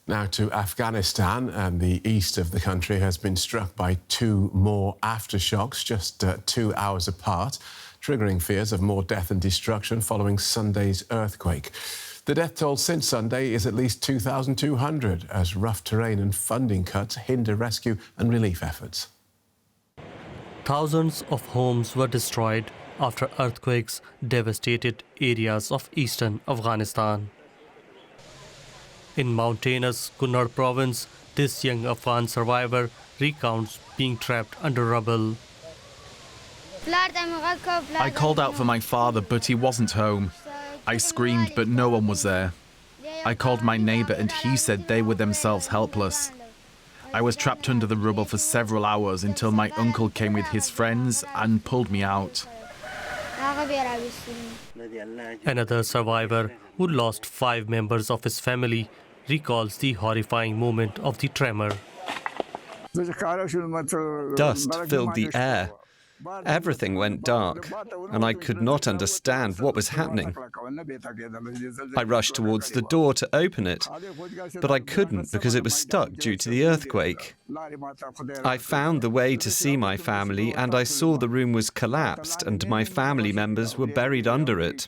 Now to Afghanistan, and the east of the country has been struck by two more aftershocks just 2 hours apart, triggering fears of more death and destruction following Sunday's earthquake. The death toll since Sunday is at least 2,200 as rough terrain and funding cuts hinder rescue and relief efforts. Thousands of homes were destroyed after earthquakes devastated areas of eastern Afghanistan. In mountainous Kunar province, this young Afghan survivor recounts being trapped under rubble. I called out for my father, but he wasn't home. I screamed, but no one was there. I called my neighbor and he said they were themselves helpless. I was trapped under the rubble for several hours until my uncle came with his friends and pulled me out. Another survivor, who lost 5 members of his family, recalls the horrifying moment of the tremor. Dust filled the air. Everything went dark, and I could not understand what was happening. I rushed towards the door to open it, but I couldn't because it was stuck due to the earthquake. I found the way to see my family, and I saw the room was collapsed and my family members were buried under it.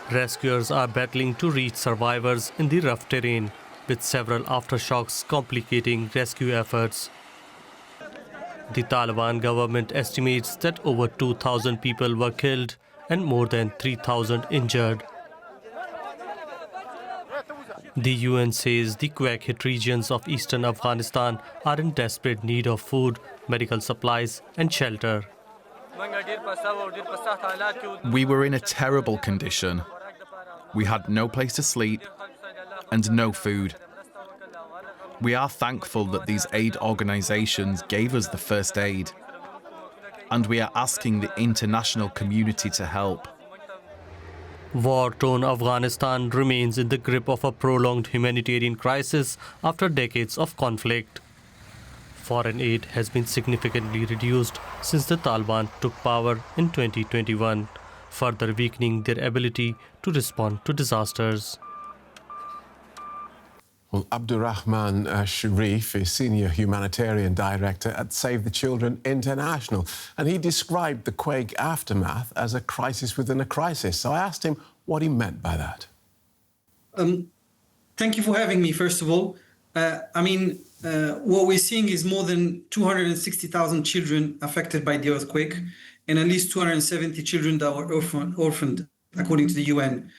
Rescuers are battling to reach survivors in the rough terrain, with several aftershocks complicating rescue efforts. The Taliban government estimates that over 2,000 people were killed and more than 3,000 injured. The UN says the quake-hit regions of eastern Afghanistan are in desperate need of food, medical supplies and shelter. We were in a terrible condition. We had no place to sleep and no food. We are thankful that these aid organisations gave us the first aid, and we are asking the international community to help. War-torn Afghanistan remains in the grip of a prolonged humanitarian crisis after decades of conflict. Foreign aid has been significantly reduced since the Taliban took power in 2021, further weakening their ability to respond to disasters. Well, Abdurahman Sharif is Senior Humanitarian Director at Save the Children International, and he described the quake aftermath as a crisis within a crisis. So I asked him what he meant by that. Thank you for having me, first of all. What we're seeing is more than 260,000 children affected by the earthquake, and at least 270 children that were orphaned, according to the UN.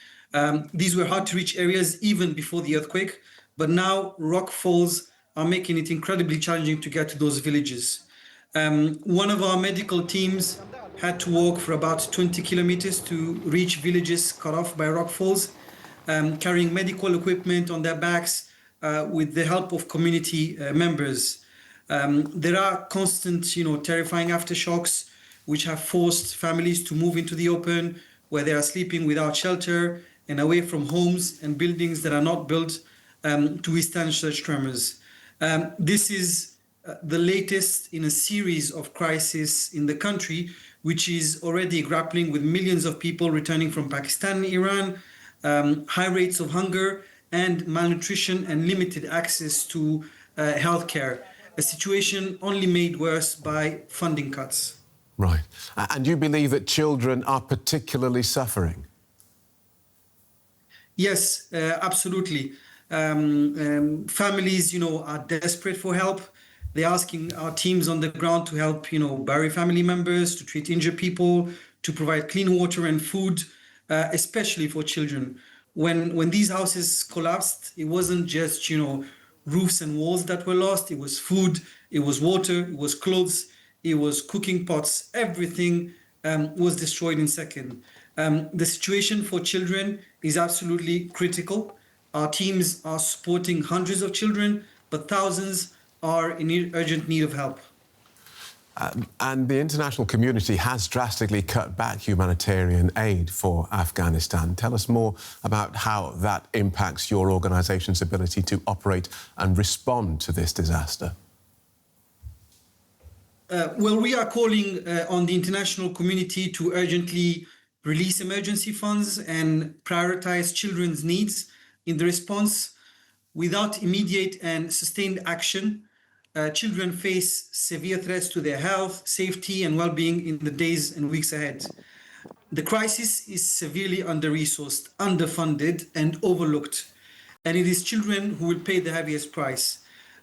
These were hard-to-reach areas even before the earthquake, but now rock falls are making it incredibly challenging to get to those villages. One of our medical teams had to walk for about 20 kilometers to reach villages cut off by rock falls, carrying medical equipment on their backs with the help of community members. There are constant, terrifying aftershocks, which have forced families to move into the open, where they are sleeping without shelter and away from homes and buildings that are not built to withstand such tremors. This is the latest in a series of crises in the country, which is already grappling with millions of people returning from Pakistan and Iran, high rates of hunger and malnutrition and limited access to healthcare, a situation only made worse by funding cuts. Right. And you believe that children are particularly suffering? Yes, absolutely. Families, are desperate for help. They're asking our teams on the ground to help, bury family members, to treat injured people, to provide clean water and food, especially for children. When these houses collapsed, it wasn't just, roofs and walls that were lost. It was food, it was water, it was clothes, it was cooking pots. Everything was destroyed in seconds. The situation for children is absolutely critical. Our teams are supporting hundreds of children, but thousands are in urgent need of help. And the international community has drastically cut back humanitarian aid for Afghanistan. Tell us more about how that impacts your organisation's ability to operate and respond to this disaster. We are calling on the international community to urgently release emergency funds and prioritise children's needs in the response, without immediate and sustained action, children face severe threats to their health, safety, and well-being in the days and weeks ahead. The crisis is severely under-resourced, underfunded, and overlooked, and it is children who will pay the heaviest price.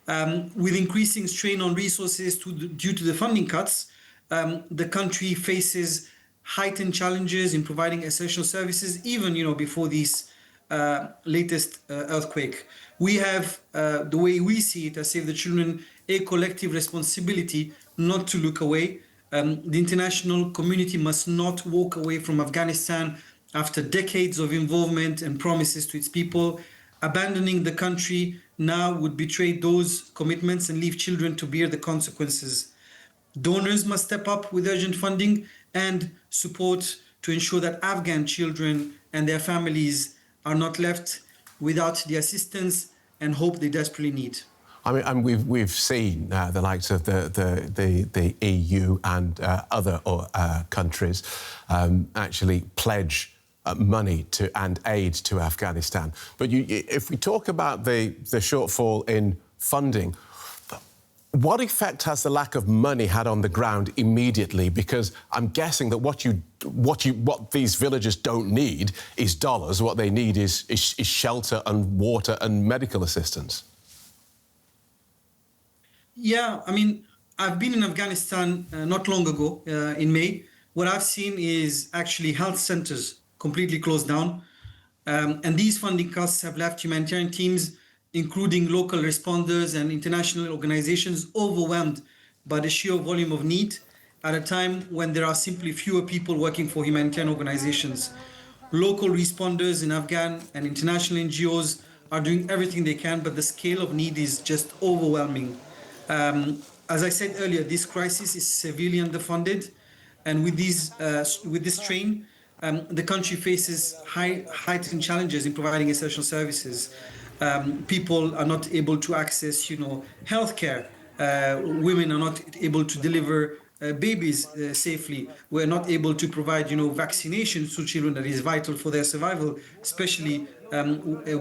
With increasing strain on resources due to the funding cuts, the country faces heightened challenges in providing essential services, even before this latest earthquake. We have, the way we see it as Save the Children, a collective responsibility not to look away. The international community must not walk away from Afghanistan after decades of involvement and promises to its people. Abandoning the country now would betray those commitments and leave children to bear the consequences. Donors must step up with urgent funding and support to ensure that Afghan children and their families are not left without the assistance and hope they desperately need. I mean, and we've seen the likes of the EU and other countries actually pledge money and aid to Afghanistan. But if we talk about the shortfall in funding, what effect has the lack of money had on the ground immediately? Because I'm guessing that what these villagers don't need is dollars. What they need is shelter and water and medical assistance. Yeah, I mean, I've been in Afghanistan not long ago, in May. What I've seen is actually health centers completely closed down. And these funding cuts have left humanitarian teams, including local responders and international organizations, overwhelmed by the sheer volume of need at a time when there are simply fewer people working for humanitarian organizations. Local responders in Afghan and international NGOs are doing everything they can, but the scale of need is just overwhelming. As I said earlier, this crisis is severely underfunded, and with this strain, the country faces heightened challenges in providing essential services. People are not able to access, healthcare. Women are not able to deliver babies safely. We're not able to provide, vaccinations to children that is vital for their survival, especially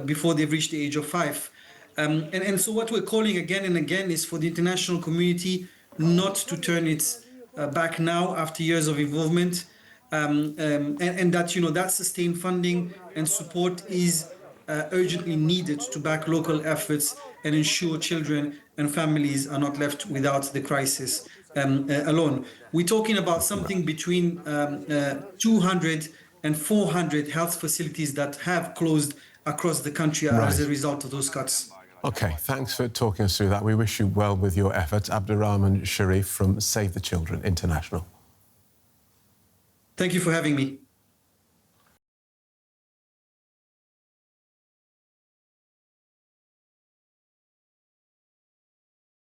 before they've reached the age of 5. And so what we're calling again and again is for the international community not to turn its back now after years of involvement, and that, that sustained funding and support is urgently needed to back local efforts and ensure children and families are not left without the crisis alone. We're talking about something between 200 and 400 health facilities that have closed across the country as a result of those cuts. OK, thanks for talking us through that. We wish you well with your efforts. Abdurahman Sharif from Save the Children International. Thank you for having me.